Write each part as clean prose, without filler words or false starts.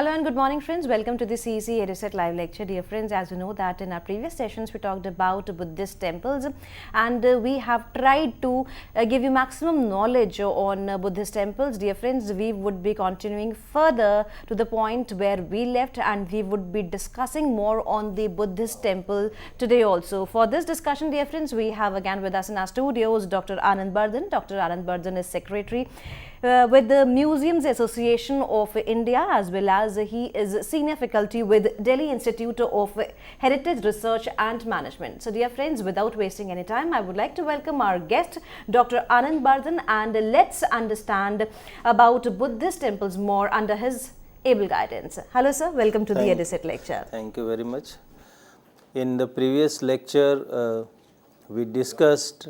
Hello and good morning friends, welcome to the CEC-UGC live lecture. Dear friends, as you know that in our previous sessions we talked about Buddhist temples and we have tried to give you maximum knowledge on Buddhist temples. Dear friends, we would be continuing further to the point where we left and we would be discussing more on the Buddhist temple today also. For this discussion, dear friends, we have again with us in our studios Dr. Anand Bardhan. Dr. Anand Bardhan is Secretary with the Museums Association of India, as well as he is senior faculty with Delhi Institute of Heritage Research and Management. So dear friends, without wasting any time, I would like to welcome our guest Dr. Anand Bardhan, and let's understand about Buddhist temples more under his able guidance. Hello sir, welcome to the EduSet lecture. Thank you very much. In the previous lecture, we discussed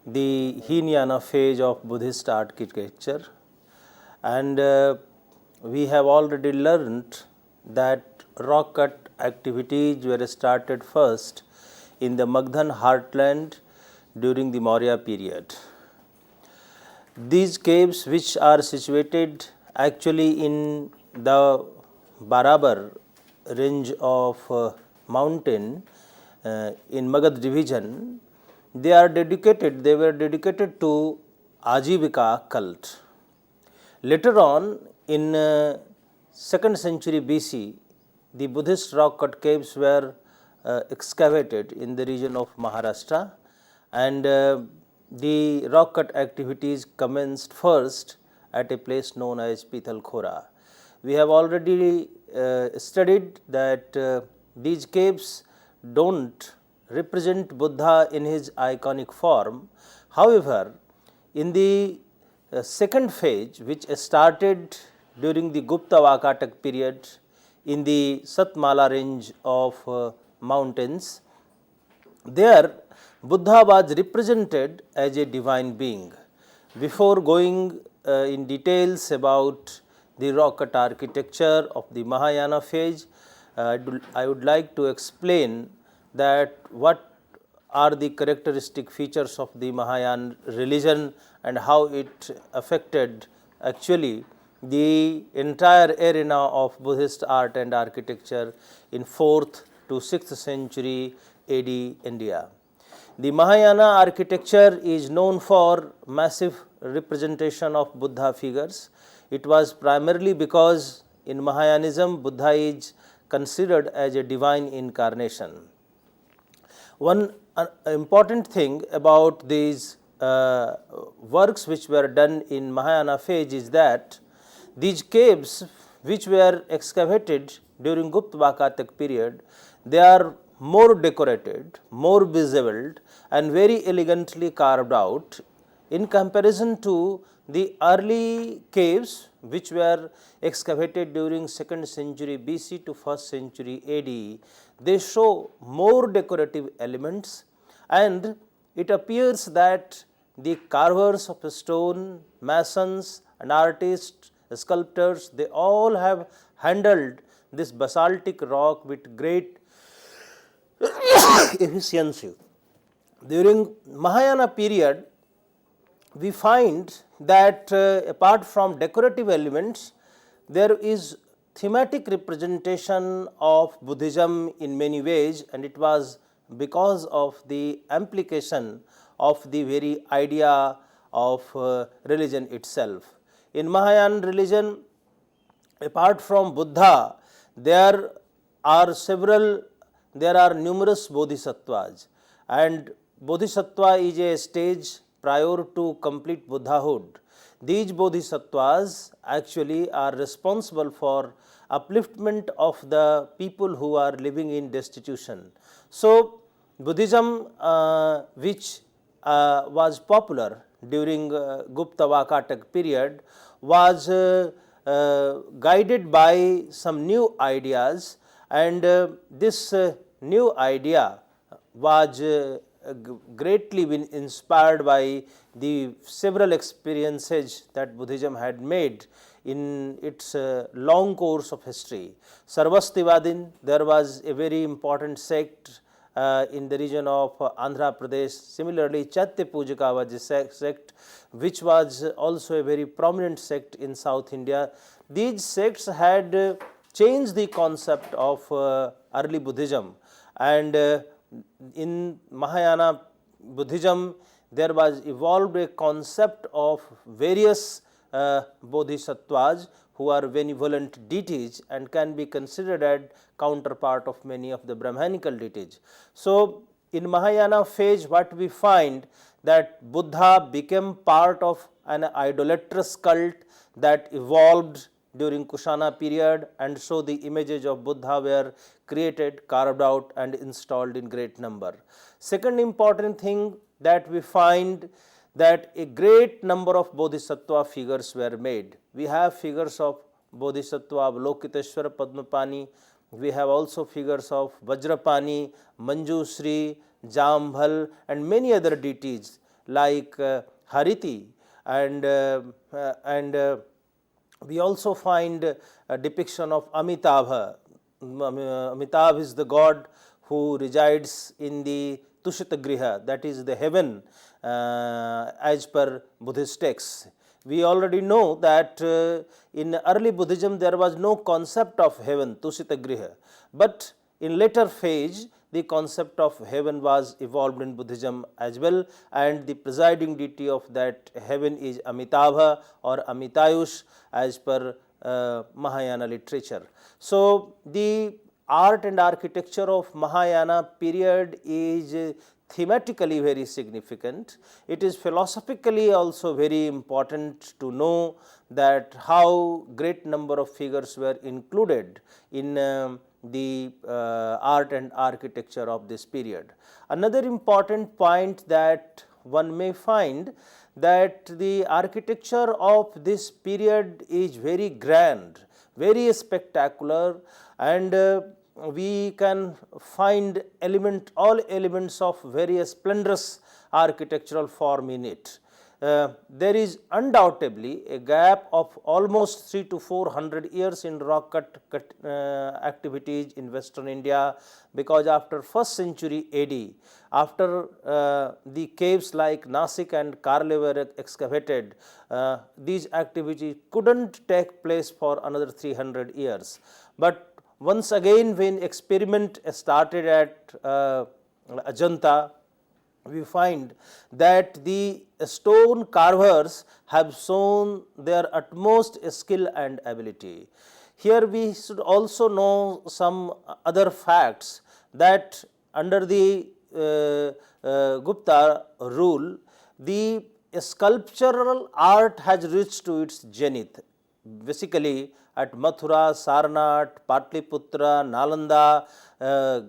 the Hinayana phase of Buddhist architecture, and we have already learned that rock cut activities were started first in the Magdhan heartland during the Maurya period. These caves, which are situated actually in the Barabar range of mountain in Magad division, they were dedicated to Ajivika cult. Later on, in 2nd century BC, the Buddhist rock cut caves were excavated in the region of Maharashtra, and the rock cut activities commenced first at a place known as Pithalkhora. We have already studied that these caves don't represent Buddha in his iconic form. However, in the second phase, which started during the Gupta Vakatak period in the Satmala range of mountains, there Buddha was represented as a divine being. Before going in details about the rock cut architecture of the Mahayana phase, I would like to explain that what are the characteristic features of the Mahayana religion and how it affected actually the entire arena of Buddhist art and architecture in 4th to 6th century AD India. The Mahayana architecture is known for massive representation of Buddha figures. It was primarily because in Mahayanism, Buddha is considered as a divine incarnation. One important thing about these works which were done in Mahayana phase is that these caves which were excavated during Gupta Vakatak period, they are more decorated, more beveled and very elegantly carved out in comparison to the early caves which were excavated during 2nd century BC to 1st century AD. They show more decorative elements, and it appears that the carvers of stone, masons and artists, sculptors, they all have handled this basaltic rock with great efficiency. During Mahayana period, we find that apart from decorative elements, there is thematic representation of Buddhism in many ways, and it was because of the implication of the very idea of religion itself. In Mahayana religion, apart from Buddha, there are numerous bodhisattvas, and bodhisattva is a stage prior to complete Buddhahood. These bodhisattvas actually are responsible for upliftment of the people who are living in destitution. So, Buddhism which was popular during Gupta Vakatak period was guided by some new ideas, and this new idea was greatly been inspired by the several experiences that Buddhism had made in its long course of history. Sarvastivadin, there was a very important sect in the region of Andhra Pradesh. Similarly, Chaitya Pujaka was a sect which was also a very prominent sect in South India. These sects had changed the concept of early Buddhism, and in Mahayana Buddhism there was evolved a concept of various bodhisattvas who are benevolent deities and can be considered as counterpart of many of the Brahmanical deities. So, in Mahayana phase what we find that Buddha became part of an idolatrous cult that evolved during Kushana period, and so the images of Buddha were created, carved out and installed in great number. Second important thing that we find that a great number of Bodhisattva figures were made. We have figures of Bodhisattva Avalokiteshvara Padmapani, we have also figures of Vajrapani, Manjusri, Jambhal and many other deities like Hariti, and we also find a depiction of Amitabha. Amitabha is the god who resides in the Tushita Griha, that is the heaven as per Buddhist texts. We already know that in early Buddhism there was no concept of heaven, Tushita Griha, but in later phase the concept of heaven was evolved in Buddhism as well, and the presiding deity of that heaven is Amitabha or Amitayush as per Mahayana literature. So, the art and architecture of Mahayana period is thematically very significant. It is philosophically also very important to know that how great number of figures were included in the art and architecture of this period. Another important point that one may find that the architecture of this period is very grand, very spectacular, and we can find all elements of various splendorous architectural form in it. There is undoubtedly a gap of almost 300 to 400 years in rock cut activities in Western India, because after 1st century AD, after the caves like Nasik and Karle were excavated, these activities couldn't take place for another 300 years. But once again when experiment started at Ajanta, we find that the stone carvers have shown their utmost skill and ability. Here we should also know some other facts, that under the Gupta rule, the sculptural art has reached to its zenith. Basically at Mathura, Sarnath, Patliputra, Nalanda,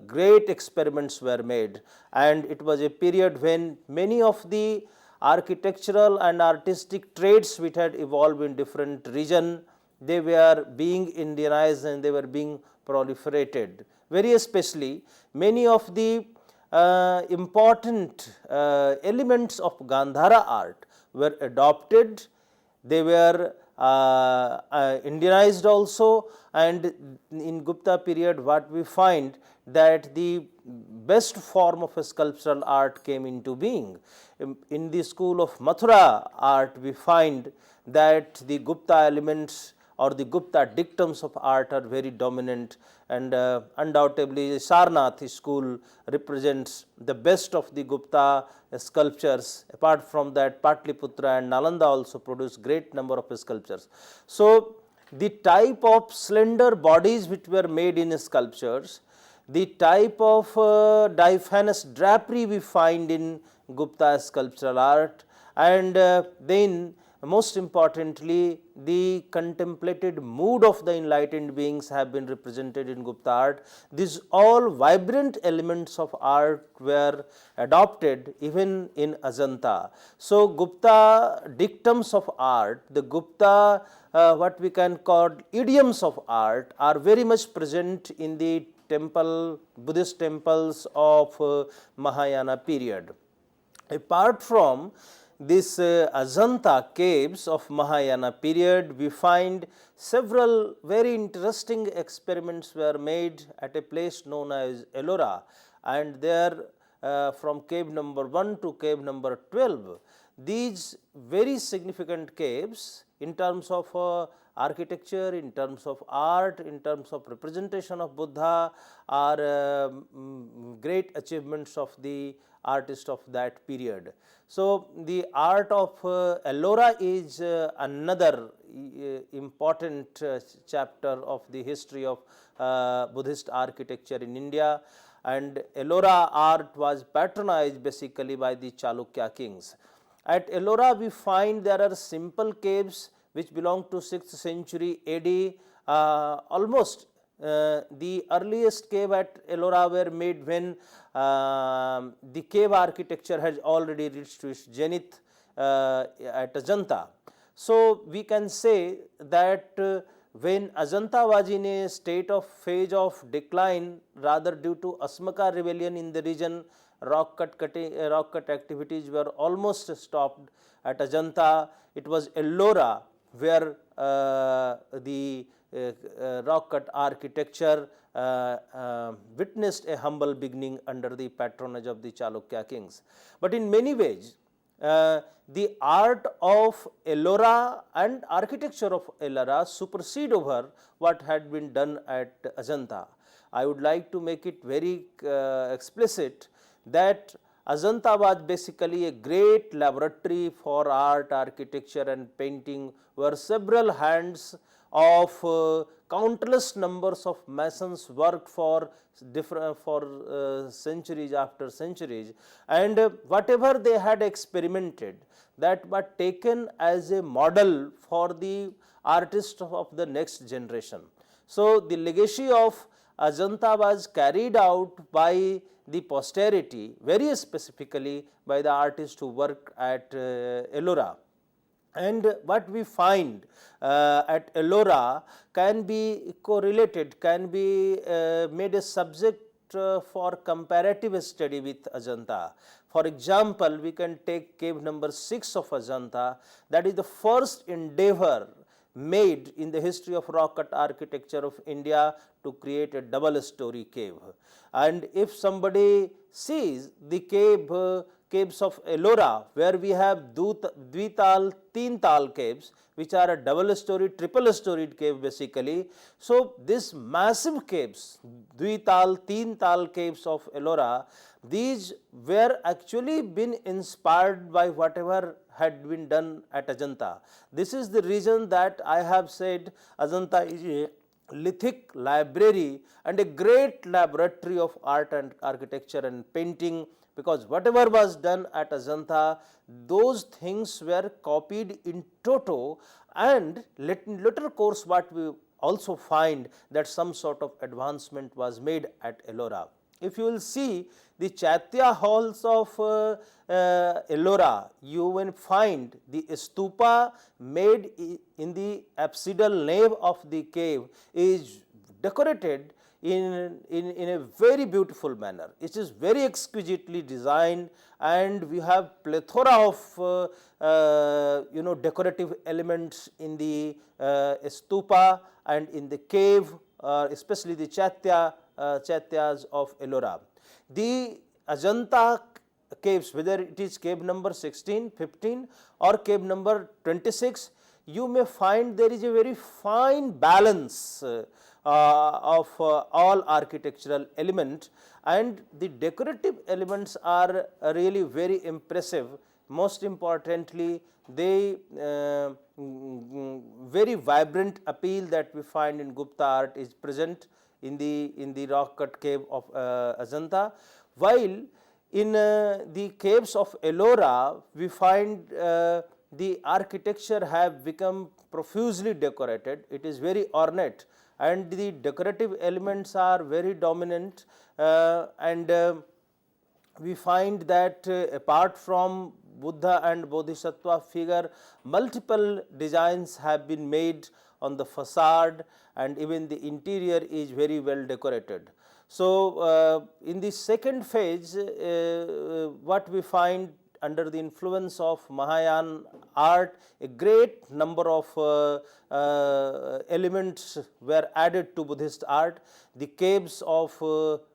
great experiments were made, and it was a period when many of the architectural and artistic traits which had evolved in different regions, they were being Indianized and they were being proliferated. Very especially many of the important elements of Gandhara art were adopted, they were Indianized also, and in Gupta period what we find that the best form of a sculptural art came into being. In the school of Mathura art we find that the Gupta elements or the Gupta dictums of art are very dominant, and undoubtedly Sarnath school represents the best of the Gupta sculptures. Apart from that, Patliputra and Nalanda also produce great number of sculptures. So, the type of slender bodies which were made in sculptures, the type of diaphanous drapery we find in Gupta sculptural art, and then most importantly the contemplated mood of the enlightened beings have been represented in Gupta art. These all vibrant elements of art were adopted even in Ajanta. So, Gupta dictums of art, the Gupta what we can call idioms of art are very much present in the Buddhist temples of Mahayana period. Apart from this Ajanta caves of Mahayana period, we find several very interesting experiments were made at a place known as Ellora, and there from cave number 1 to cave number 12, these very significant caves in terms of architecture, in terms of art, in terms of representation of Buddha are great achievements of the artist of that period. So, the art of Ellora is another important chapter of the history of Buddhist architecture in India, and Ellora art was patronized basically by the Chalukya kings. At Ellora we find there are simple caves which belong to 6th century AD, almost the earliest cave at Ellora were made when the cave architecture has already reached to its zenith at Ajanta. So, we can say that when Ajanta was in a state of phase of decline, rather due to Asmaka rebellion in the region, rock cut activities were almost stopped at Ajanta. It was Ellora where the rock cut architecture witnessed a humble beginning under the patronage of the Chalukya kings. But in many ways, the art of Ellora and architecture of Ellora supersede over what had been done at Ajanta. I would like to make it very explicit that Ajanta was basically a great laboratory for art, architecture and painting, where several hands of countless numbers of masons worked for centuries after centuries, and whatever they had experimented, that was taken as a model for the artists of the next generation. So, the legacy of Ajanta was carried out by the posterity, very specifically by the artists who worked at Ellora. And what we find at Ellora can be correlated, can be made a subject for comparative study with Ajanta. For example, we can take cave number 6 of Ajanta, that is the first endeavor made in the history of rock cut architecture of India to create a double story cave. And if somebody sees the caves of Ellora, where we have Dvital, Teental caves, which are a double story, triple storied cave basically. So, this massive caves, Dvital, Teental caves of Ellora, these were actually been inspired by whatever had been done at Ajanta. This is the reason that I have said Ajanta is a lithic library and a great laboratory of art and architecture and painting, because whatever was done at Ajanta, those things were copied in toto, and later course what we also find that some sort of advancement was made at Ellora. If you will see the Chaitya halls of Ellora, you will find the stupa made in the apsidal nave of the cave is decorated in a very beautiful manner. It is very exquisitely designed, and we have plethora of decorative elements in the stupa and in the cave, especially the Chaityas of Ellora. The Ajanta caves, whether it is cave number 16, 15 or cave number 26, you may find there is a very fine balance of all architectural elements, and the decorative elements are really very impressive. Most importantly, they very vibrant appeal that we find in Gupta art is present in the rock cut cave of Ajanta, while in the caves of Ellora we find the architecture have become profusely decorated. It is very ornate and the decorative elements are very dominant, and we find that apart from Buddha and Bodhisattva figure, multiple designs have been made on the facade, and even the interior is very well decorated. So, in the second phase, what we find under the influence of Mahayana art, a great number of elements were added to Buddhist art. The caves of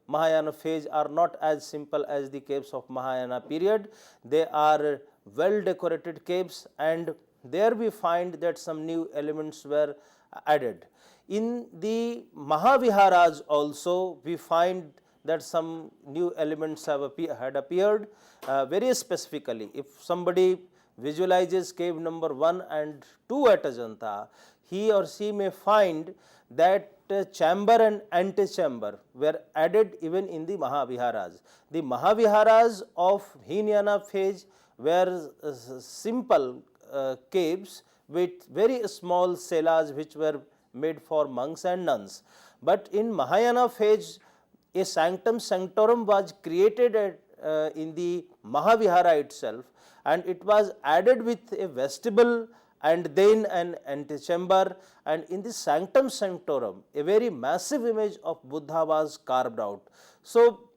Mahayana phase are not as simple as the caves of Mahayana period. They are well decorated caves, and there we find that some new elements were added. In the Mahaviharas also we find that some new elements had appeared. Very specifically, if somebody visualizes cave number 1 and 2 at Ajanta, he or she may find that chamber and antechamber were added even in the Mahaviharas. The Mahaviharas of Hinayana phase were simple caves with very small cellas which were made for monks and nuns. But in Mahayana phase, a sanctum sanctorum was created in the Mahavihara itself, and it was added with a vestibule and then an antechamber, and in the sanctum sanctorum a very massive image of Buddha was carved out. So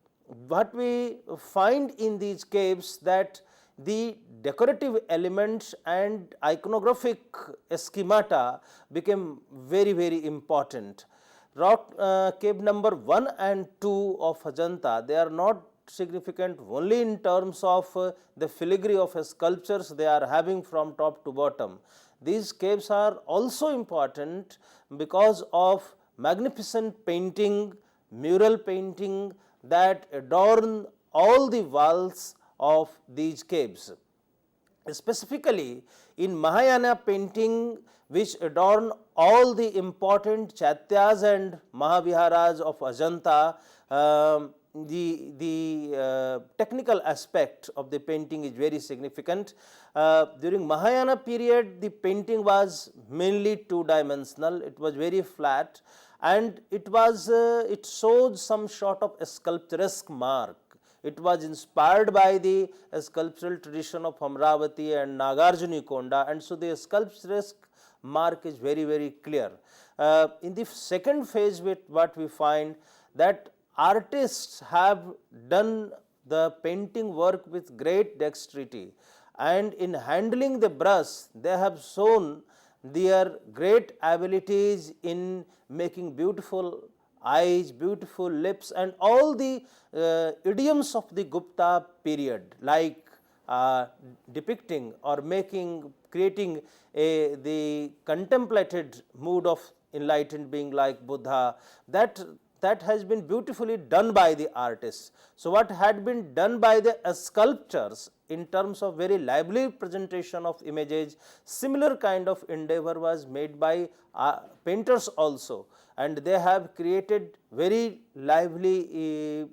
what we find in these caves, that the decorative elements and iconographic schemata became very important. Rock cave number 1 and 2 of Ajanta, they are not significant only in terms of the filigree of sculptures they are having from top to bottom. These caves are also important because of magnificent painting, mural painting that adorn all the walls of these caves. Specifically in Mahayana painting, which adorn all the important chaityas and Mahaviharas of Ajanta, the technical aspect of the painting is very significant. During Mahayana period, the painting was mainly two-dimensional. It was very flat, and it showed some sort of a sculpturesque mark. It was inspired by the sculptural tradition of Amravati and Nagarjunikonda, and so the sculpturesque mark is very clear. In the second phase, what we find that artists have done the painting work with great dexterity, and in handling the brush they have shown their great abilities in making beautiful eyes, beautiful lips, and all the idioms of the Gupta period, like depicting or creating the contemplated mood of enlightened being like Buddha, that has been beautifully done by the artists. So what had been done by the sculptors in terms of very lively presentation of images, similar kind of endeavor was made by painters also, and they have created very lively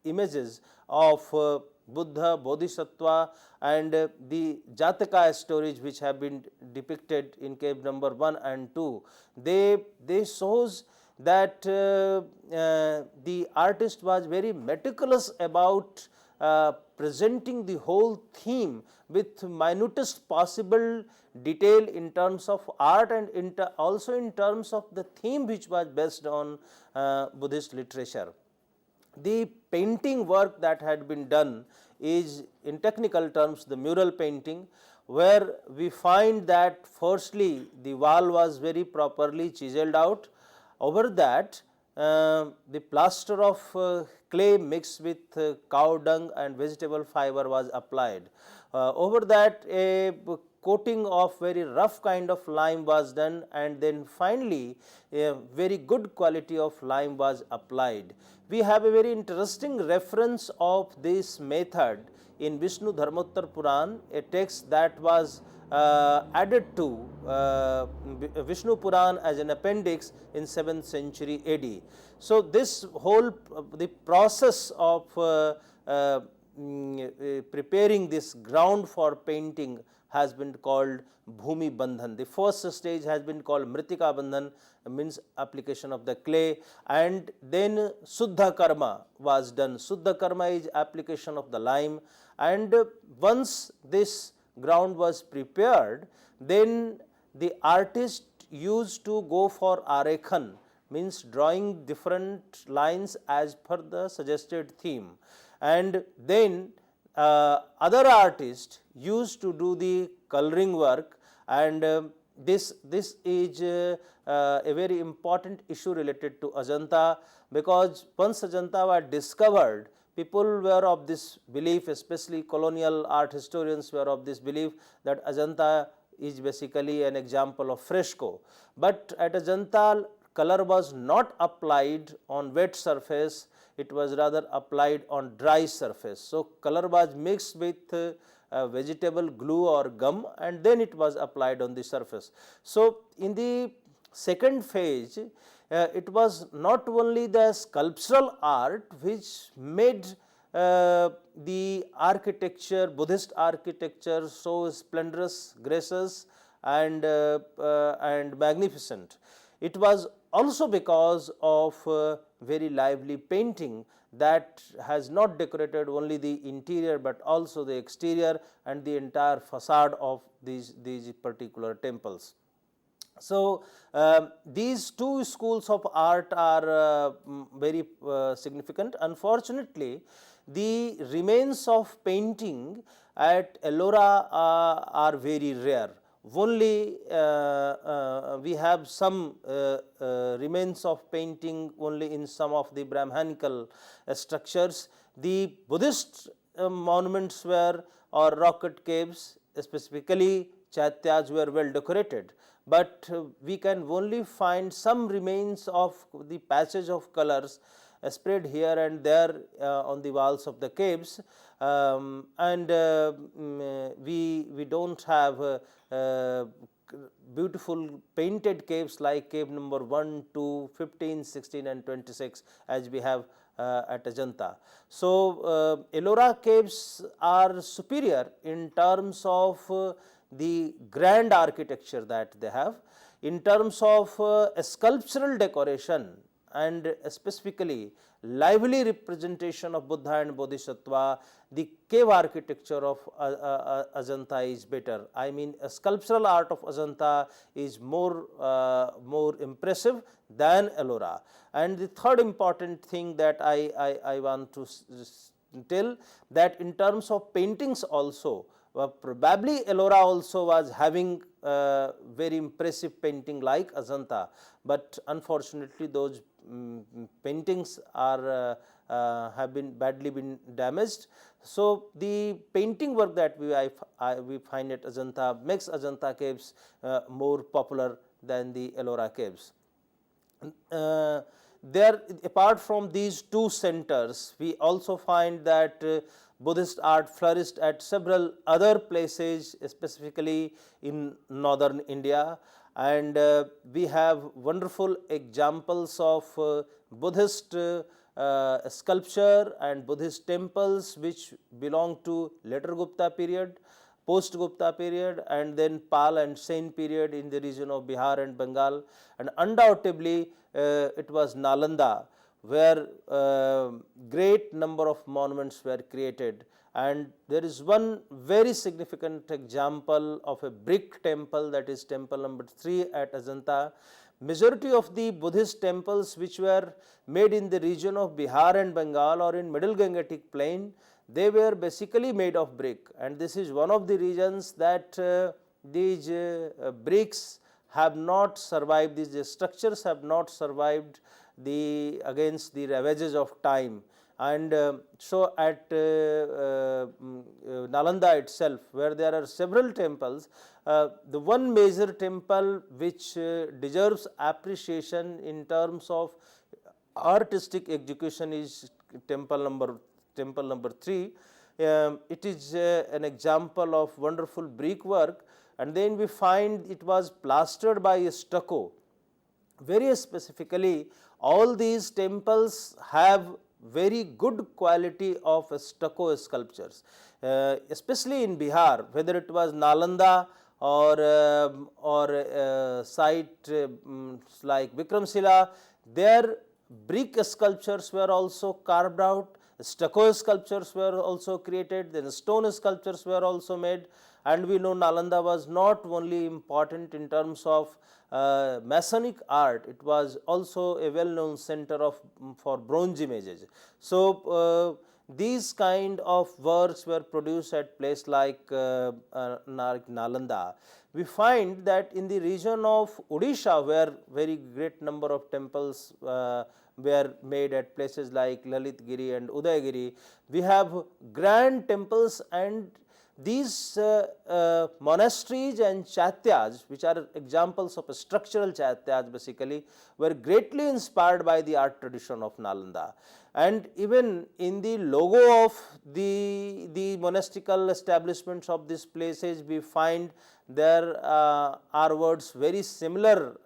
images of Buddha, Bodhisattva, and the Jataka stories which have been depicted in cave number 1 and 2. They shows that the artist was very meticulous about presenting the whole theme with minutest possible detail in terms of art, and also in terms of the theme which was based on Buddhist literature. The painting work that had been done is, in technical terms, the mural painting, where we find that firstly the wall was very properly chiseled out. Over that, the plaster of clay mixed with cow dung and vegetable fiber was applied. Over that, a coating of very rough kind of lime was done, and then finally a very good quality of lime was applied. We have a very interesting reference of this method in Vishnu Dharmottar Puran, a text that was added to Vishnu Puran as an appendix in 7th century AD. So this whole the process of preparing this ground for painting has been called Bhumi Bandhan. The first stage has been called Mritika Bandhan, means application of the clay, and then Suddha Karma was done. Suddha Karma is application of the lime, and once this ground was prepared, then the artist used to go for Arekhan, means drawing different lines as per the suggested theme, and then other artists used to do the coloring work, and this is a very important issue related to Ajanta, because once Ajanta was discovered, people were of this belief, especially colonial art historians were of this belief, that Ajanta is basically an example of fresco. But at Ajanta, color was not applied on wet surface, it was rather applied on dry surface. So, color was mixed with vegetable glue or gum, and then it was applied on the surface. So, in the second phase, it was not only the sculptural art which made the architecture, Buddhist architecture so splendorous, gracious and magnificent. It was also because of very lively painting that has not decorated only the interior, but also the exterior and the entire facade of these particular temples. So, these two schools of art are very significant. Unfortunately, the remains of painting at Ellora are very rare. Only we have some remains of painting only in some of the Brahmanical structures. The Buddhist monuments were, or rock-cut caves, specifically chaityas, were well decorated, but we can only find some remains of the passage of colors spread here and there on the walls of the caves, and we do not have beautiful painted caves like cave number 1, 2, 15, 16 and 26 as we have at Ajanta. So, Ellora caves are superior in terms of the grand architecture that they have, in terms of sculptural decoration and specifically lively representation of Buddha and Bodhisattva. The cave architecture of Ajanta is better. I mean, sculptural art of Ajanta is more impressive than Ellora. And the third important thing that I want to tell, that in terms of paintings also, probably Ellora also was having very impressive painting like Ajanta, but unfortunately those paintings are have been badly damaged. So, the painting work that we find at Ajanta makes Ajanta caves more popular than the Ellora caves. There, apart from these two centers, we also find that Buddhist art flourished at several other places, specifically in northern India, and we have wonderful examples of Buddhist sculpture and Buddhist temples which belong to later Gupta period, post Gupta period, and then Pal and Sen period in the region of Bihar and Bengal, and undoubtedly it was Nalanda where great number of monuments were created. And there is one very significant example of a brick temple, that is temple number 3 at Ajanta. Majority of the Buddhist temples which were made in the region of Bihar and Bengal or in Middle Gangetic Plain, they were basically made of brick, and this is one of the reasons that these bricks have not survived, these structures have not survived against the ravages of time. And so, at Nalanda itself, where there are several temples, the one major temple which deserves appreciation in terms of artistic execution is temple number 3. It is an example of wonderful brickwork, and then we find it was plastered by stucco. Very specifically, all these temples have very good quality of stucco sculptures, especially in Bihar, whether it was Nalanda or site like Vikramshila, their brick sculptures were also carved out, stucco sculptures were also created, then stone sculptures were also made, and we know Nalanda was not only important in terms of Masonic art, it was also a well known center for bronze images. So, these kind of works were produced at place like Nalanda. We find that in the region of Odisha, where very great number of temples were made at places like Lalitgiri and Udayagiri, we have grand temples, and these monasteries and chaityas, which are examples of structural chaityas basically, were greatly inspired by the art tradition of Nalanda. And even in the logo of the monastical establishments of these places, we find there are words very similar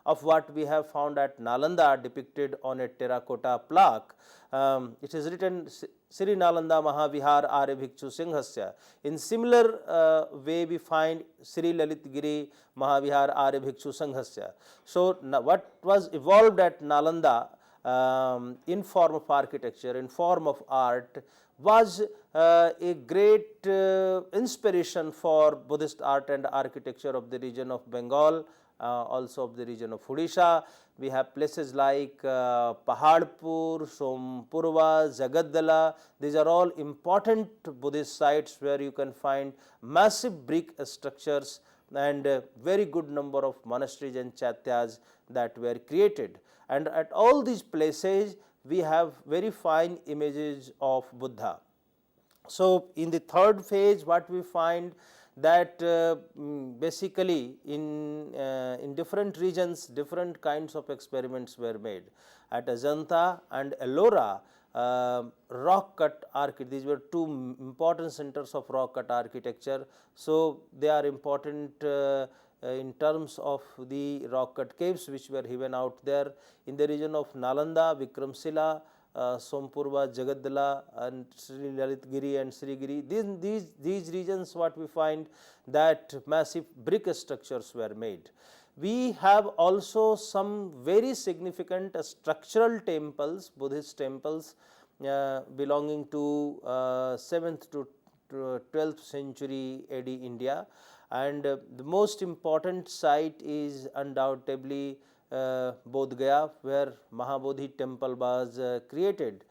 of what we have found at Nalanda depicted on a terracotta plaque. It is written Sri Nalanda Mahavihar Arya Bhikshu Singhasya. In similar way we find Sri Lalitgiri Mahavihar Arya Bhikshu Singhasya. So, what was evolved at Nalanda in form of architecture, in form of art, was a great inspiration for Buddhist art and architecture of the region of Bengal, also of the region of Odisha. We have places like Paharpur, Sompurva, Jagaddala. These are all important Buddhist sites where you can find massive brick structures and very good number of monasteries and chaityas that were created. And at all these places we have very fine images of Buddha. So, in the third phase what we find that basically in different regions different kinds of experiments were made. At Ajanta and Ellora, rock cut architecture, these were two important centers of rock cut architecture. So, they are important in terms of the rock cut caves which were given out there. In the region of Nalanda, Vikramshila, Sompurva, Jagaddala and Sri Lalitgiri and Srigiri, these regions what we find that massive brick structures were made. We have also some very significant structural temples, Buddhist temples belonging to 7th to 12th century AD India, and the most important site is undoubtedly Bodh Gaya, where Mahabodhi temple was created.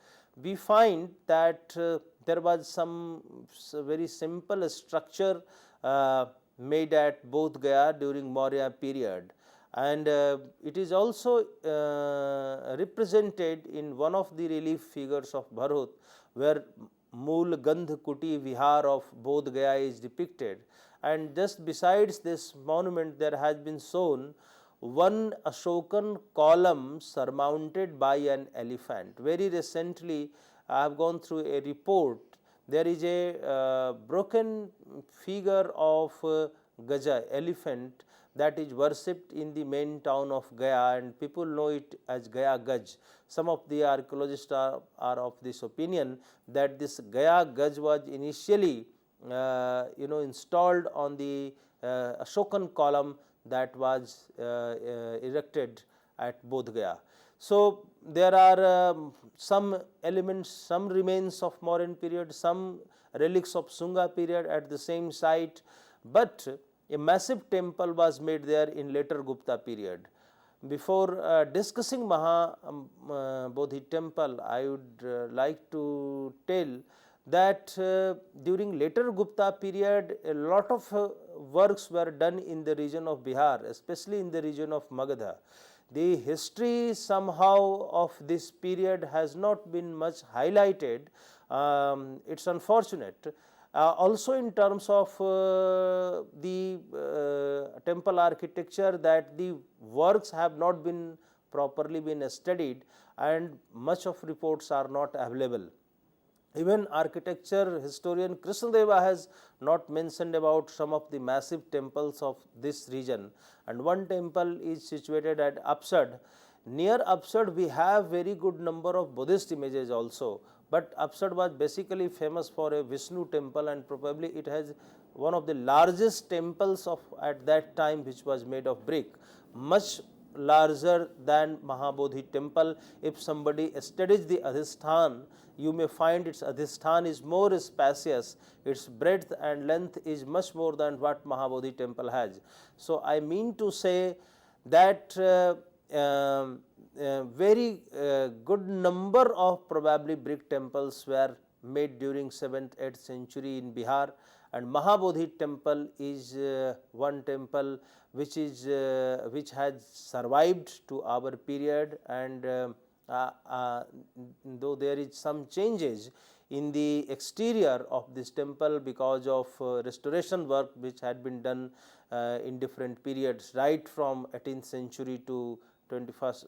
We find that there was some very simple structure made at Bodh Gaya during Maurya period, and it is also represented in one of the relief figures of Bharhut, where Mool Gandh Kuti Vihar of Bodh Gaya is depicted, and just besides this monument there has been shown one Ashokan column surmounted by an elephant. Very recently I have gone through a report, there is a broken figure of Gaja, elephant, that is worshipped in the main town of Gaya, and people know it as Gaya Gaj. Some of the archaeologists are of this opinion that this Gaya Gaj was initially installed on the Ashokan column that was erected at Bodh Gaya. So, there are some elements, some remains of Mauryan period, some relics of Sunga period at the same site, but a massive temple was made there in later Gupta period. Before discussing Mahabodhi temple, I would like to tell that during later Gupta period a lot of works were done in the region of Bihar, especially in the region of Magadha. The history somehow of this period has not been much highlighted. It is unfortunate. Also in terms of the temple architecture, that the works have not been properly studied and much of reports are not available. Even architecture historian Krishnadeva has not mentioned about some of the massive temples of this region, and one temple is situated at Upsad. Near Upsad we have very good number of Buddhist images also, but Upsad was basically famous for a Vishnu temple, and probably it has one of the largest temples of at that time which was made of brick, much larger than Mahabodhi temple. If somebody studies the Adhisthana, you may find its Adhisthana is more spacious, its breadth and length is much more than what Mahabodhi temple has. So, I mean to say that very good number of probably brick temples were made during 7th 8th century in Bihar, and Mahabodhi temple is one temple which is which has survived to our period, and though there is some changes in the exterior of this temple because of restoration work which had been done in different periods right from 18th century to 21st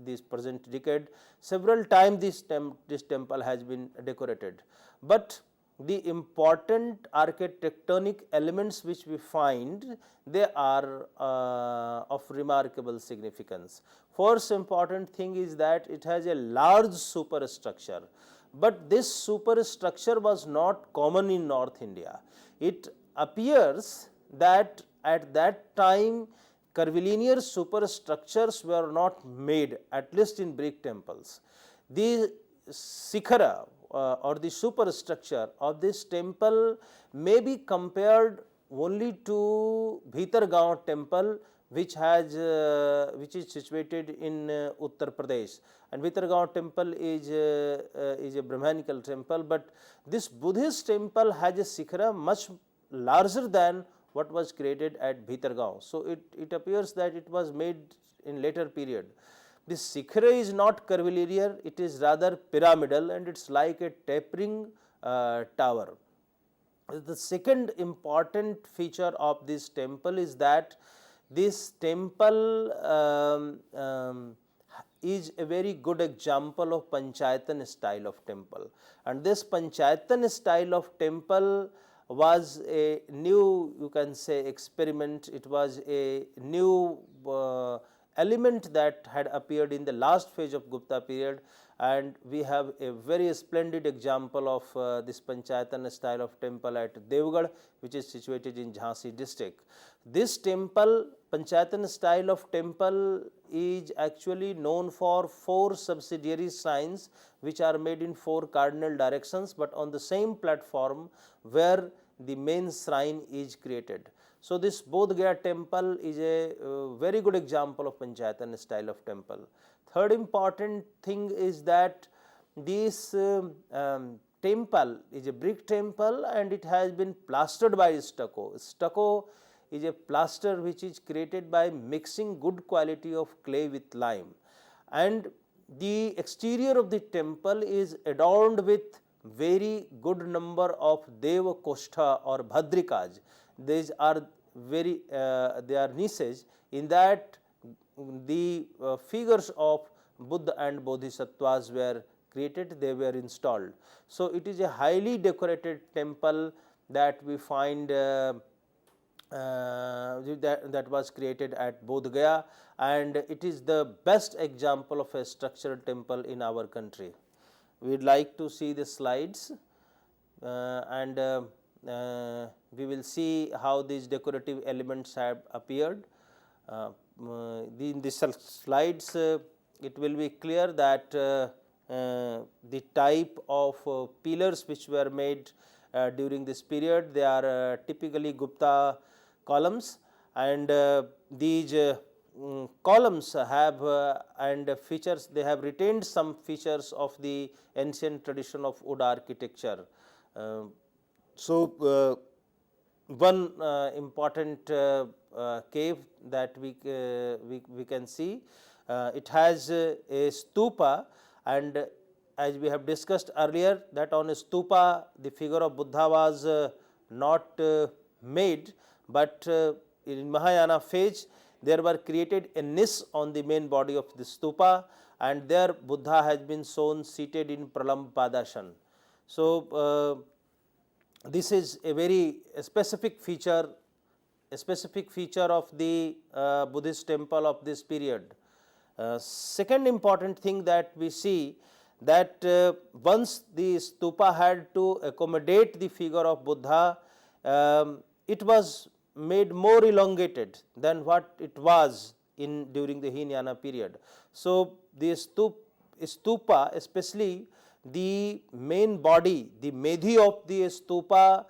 this present decade. Several times this temple has been decorated, but the important architectonic elements which we find, they are of remarkable significance. First important thing is that it has a large superstructure, but this superstructure was not common in North India. It appears that at that time curvilinear superstructures were not made, at least in brick temples. The shikhara or the superstructure of this temple may be compared only to Bhitargaon temple, which is situated in Uttar Pradesh, and Bhitargaon temple is a Brahmanical temple, but this Buddhist temple has a shikhara much larger than what was created at Bhitargaon. So it appears that it was made in later period. This shikhara is not curvilinear, it is rather pyramidal, and it's like a tapering tower. The second important feature of this temple is that this temple is a very good example of Panchayatan style of temple, and this Panchayatan style of temple was a new, you can say, experiment. It was a new element that had appeared in the last phase of Gupta period, and we have a very splendid example of this Panchayatan style of temple at Devgarh, which is situated in Jhansi district. This temple, Panchayatan style of temple, is actually known for 4 subsidiary shrines which are made in 4 cardinal directions, but on the same platform where the main shrine is created. So this Bodh Gaya temple is a very good example of Panchayatan style of temple. Third important thing is that this temple is a brick temple, and it has been plastered by stucco. Stucco is a plaster which is created by mixing good quality of clay with lime, and the exterior of the temple is adorned with very good number of Deva Koshtha or Bhadrikas. These are very they are niches in that the figures of Buddha and Bodhisattvas were created, they were installed. So it is a highly decorated temple that we find that was created at Bodh Gaya, and it is the best example of a structural temple in our country. We would like to see the slides, and we will see how these decorative elements have appeared. In these slides, it will be clear that the type of pillars which were made during this period, they are typically Gupta columns, and these columns have and features, they have retained some features of the ancient tradition of wood architecture. So one important cave that we can see, it has a stupa, and as we have discussed earlier that on a stupa the figure of Buddha was not made, but in Mahayana phase there were created a niche on the main body of the stupa, and there Buddha has been shown seated in Pralampadasana. So this is a very specific feature of the Buddhist temple of this period. Second important thing that we see, that once the stupa had to accommodate the figure of Buddha, it was made more elongated than what it was during the Hinayana period. So the stupa, especially the main body, the medhi of the stupa,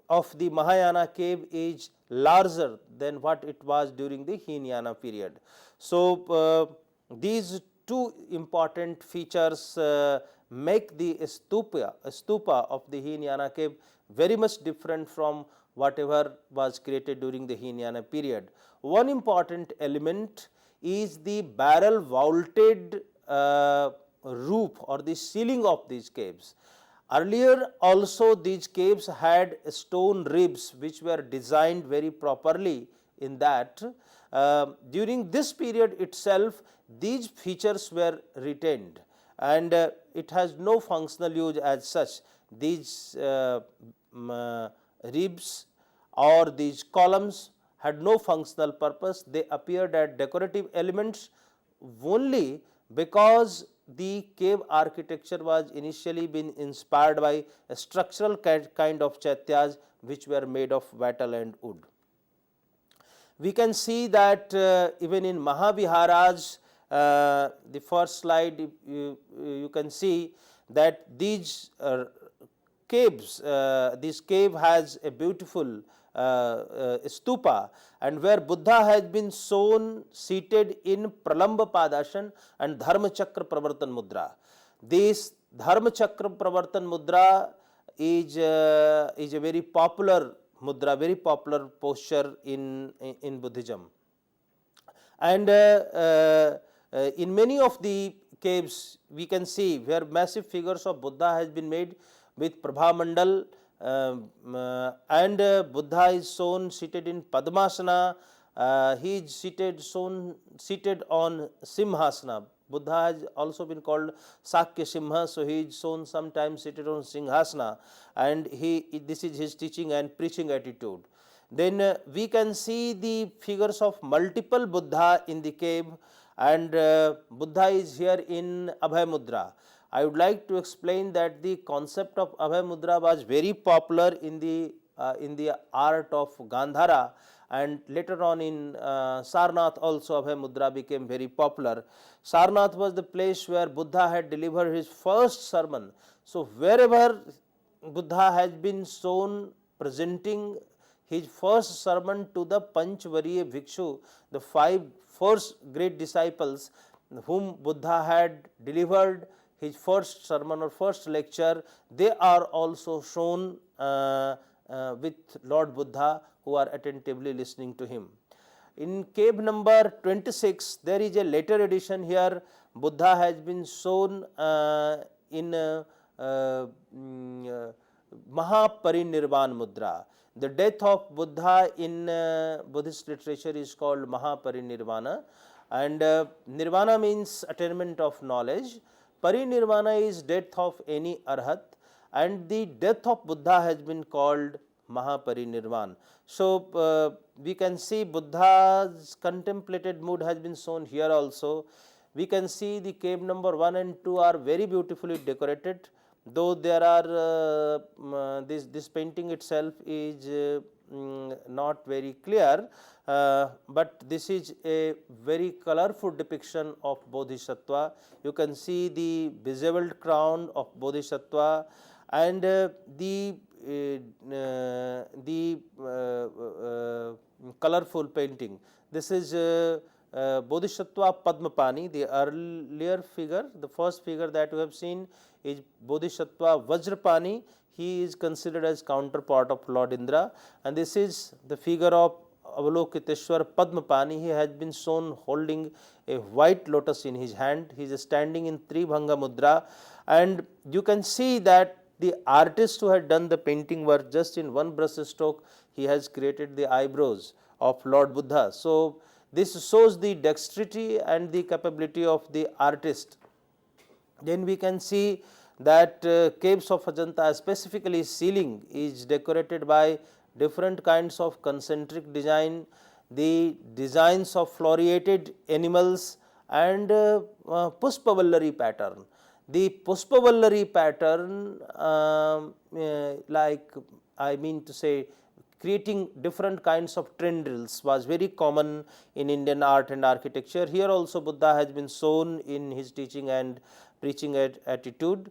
of the Mahayana cave is larger than what it was during the Hinayana period. So, these two important features make the stupa of the Hinayana cave very much different from whatever was created during the Hinayana period. One important element is the barrel vaulted roof or the ceiling of these caves. Earlier also these caves had stone ribs which were designed very properly in that. During this period itself these features were retained, and it has no functional use as such. These ribs or these columns had no functional purpose. They appeared as decorative elements only because the cave architecture was initially been inspired by a structural kind of chaityas which were made of wattle and wood. We can see that even in Mahaviharas, the first slide you can see that these caves, this cave has a beautiful stupa, and where Buddha has been shown seated in Pralamba Padasana and Dharma Chakra Pravartan Mudra. This Dharma Chakra Pravartan Mudra is a very popular mudra, very popular posture in Buddhism. And in many of the caves we can see where massive figures of Buddha has been made with Prabha Mandal, and Buddha is shown seated in Padmasana. He is seated on Simhasana. Buddha has also been called Sakya Simha, so he is shown sometimes seated on Singhasana, and this is his teaching and preaching attitude. Then we can see the figures of multiple Buddha in the cave, and Buddha is here in Abhay Mudra. I would like to explain that the concept of Abhay Mudra was very popular in the art of Gandhara, and later on in Sarnath also Abhay Mudra became very popular. Sarnath was the place where Buddha had delivered his first sermon. So, wherever Buddha has been shown presenting his first sermon to the Panchvariya Bhikshu, the first great disciples whom Buddha had delivered his first sermon or first lecture, they are also shown with Lord Buddha, who are attentively listening to him. In cave number 26, there is a later edition here. Buddha has been shown in Mahaparinirvan Mudra. The death of Buddha in Buddhist literature is called Mahaparinirvana, and Nirvana means attainment of knowledge. Parinirvana is death of any arhat, and the death of Buddha has been called Mahaparinirvan. So, we can see Buddha's contemplated mood has been shown here also. We can see the cave number 1 and 2 are very beautifully decorated, though there are this painting itself is not very clear, but this is a very colorful depiction of Bodhisattva. You can see the beveled crown of Bodhisattva, and the colorful painting. This is Bodhisattva Padmapani, the earlier figure. The first figure that we have seen is Bodhisattva Vajrapani. He is considered as counterpart of Lord Indra, and this is the figure of Avalokiteshwar Padmapani. He has been shown holding a white lotus in his hand. He is standing in Tribhanga Mudra, and you can see that the artist who had done the painting were just in one brush stroke. He has created the eyebrows of Lord Buddha. So, this shows the dexterity and the capability of the artist. Then we can see that caves of Ajanta, specifically ceiling, is decorated by different kinds of concentric design, the designs of floriated animals, and Puspavallari pattern. The Puspavallari pattern, creating different kinds of tendrils was very common in Indian art and architecture. Here also Buddha has been shown in his teaching and preaching attitude,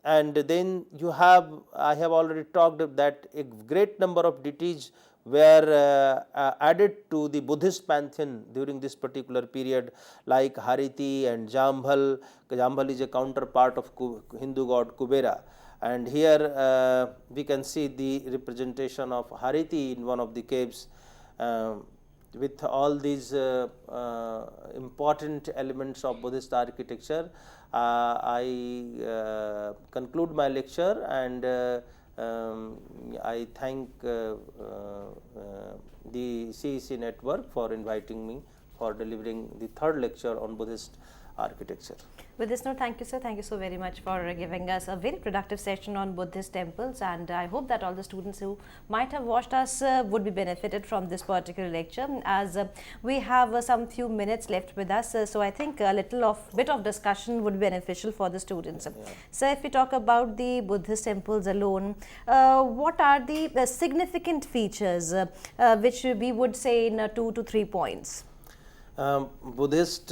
and then you have, I have already talked that a great number of deities were added to the Buddhist pantheon during this particular period, like Hariti and Jambhal. Jambhal is a counterpart of Hindu god Kubera, and here we can see the representation of Hariti in one of the caves. With all these important elements of Buddhist architecture, I conclude my lecture, and I thank the CEC network for inviting me for delivering the third lecture on Buddhist architecture. With this note, thank you, sir. Thank you so very much for giving us a very productive session on Buddhist temples, and I hope that all the students who might have watched us would be benefited from this particular lecture, as we have some few minutes left with us. So I think a bit of discussion would be beneficial for the students. Yeah. So if we talk about the Buddhist temples alone, what are the significant features which we would say in 2 to 3 points? Buddhist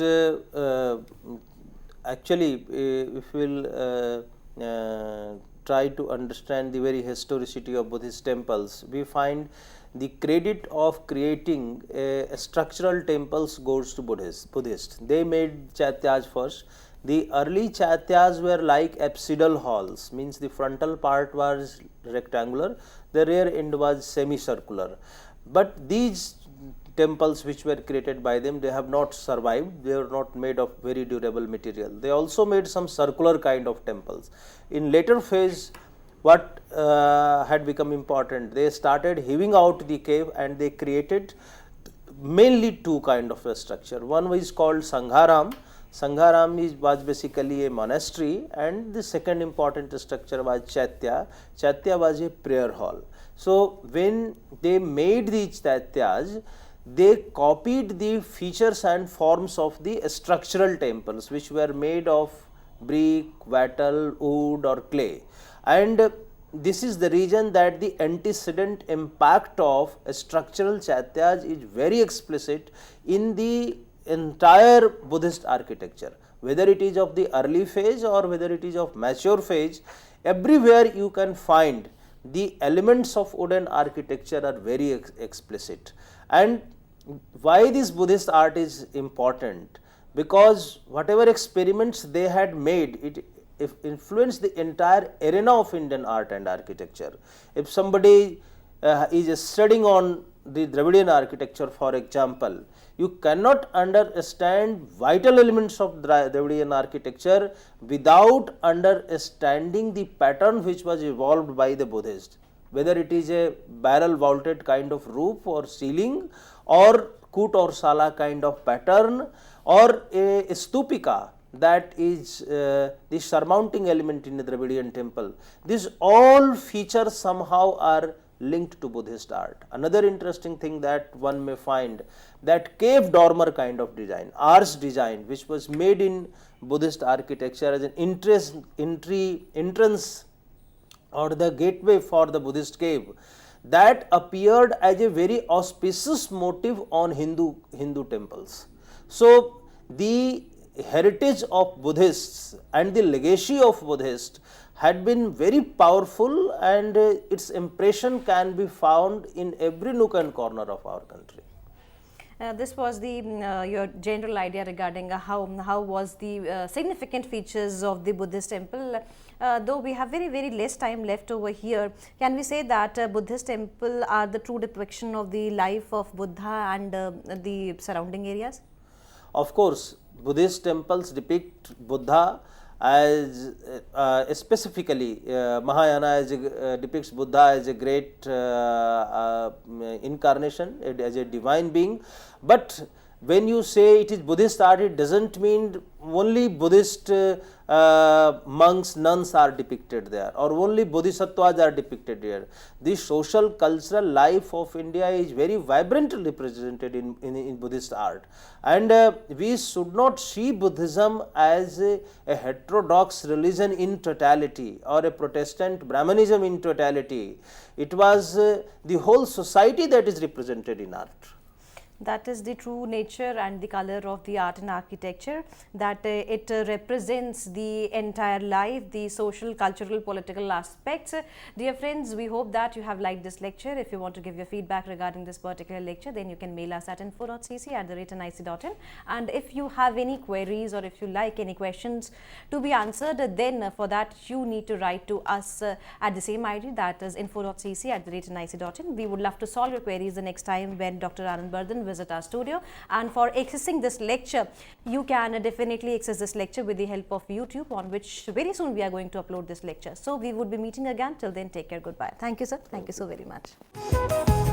actually, if we will try to understand the very historicity of Buddhist temples, we find the credit of creating structural temples goes to Buddhist. They made chaityas first. The early chaityas were like apsidal halls, means the frontal part was rectangular, the rear end was semicircular. But these temples which were created by them, they have not survived, they were not made of very durable material. They also made some circular kind of temples. In later phase, what had become important, they started heaving out the cave and they created mainly two kind of a structure. One is called Sangharam. Sangharam was basically a monastery, and the second important structure was Chaitya. Chaitya was a prayer hall. So when they made these chaityas, they copied the features and forms of the structural temples, which were made of brick, wattle, wood or clay. And this is the reason that the antecedent impact of structural chaityas is very explicit in the entire Buddhist architecture. Whether it is of the early phase or whether it is of mature phase, everywhere you can find the elements of wooden architecture are very explicit. And why this Buddhist art is important? Because whatever experiments they had made, it influenced the entire arena of Indian art and architecture. If somebody is studying on the Dravidian architecture, for example, you cannot understand vital elements of Dravidian architecture without understanding the pattern which was evolved by the Buddhists. Whether it is a barrel vaulted kind of roof or ceiling, or kut or sala kind of pattern, or a stupika, that is the surmounting element in the Dravidian temple. These all features somehow are linked to Buddhist art. Another interesting thing that one may find, that cave dormer kind of design, arch design, which was made in Buddhist architecture as an entrance or the gateway for the Buddhist cave, that appeared as a very auspicious motive on Hindu temples. So the heritage of Buddhists and the legacy of Buddhists had been very powerful, and its impression can be found in every nook and corner of our country. This was the your general idea regarding how was the significant features of the Buddhist temple. Though we have very less time left over here, can we say that Buddhist temple are the true depiction of the life of Buddha and the surrounding areas? Of course, Buddhist temples depict Buddha as specifically Mahayana depicts Buddha as a great incarnation, as a divine being. But when you say it is Buddhist art, it does not mean only Buddhist monks, nuns are depicted there, or only Bodhisattvas are depicted here. The social cultural life of India is very vibrantly represented in Buddhist art, and we should not see Buddhism as a heterodox religion in totality, or a Protestant Brahmanism in totality. It was the whole society that is represented in art. That is the true nature and the color of the art and architecture, that it represents the entire life, the social, cultural, political aspects. Dear friends, we hope that you have liked this lecture. If you want to give your feedback regarding this particular lecture, then you can mail us at info.cc@nic.in. And if you have any queries or if you like any questions to be answered, then for that you need to write to us at the same ID, that is info.cc@nic.in. We would love to solve your queries the next time when Dr. Anand Bardhan visit our studio. And for accessing this lecture, you can definitely access this lecture with the help of YouTube, on which very soon we are going to upload this lecture. So we would be meeting again. Till then, take care. Goodbye. Thank you, sir. Thank you so very much.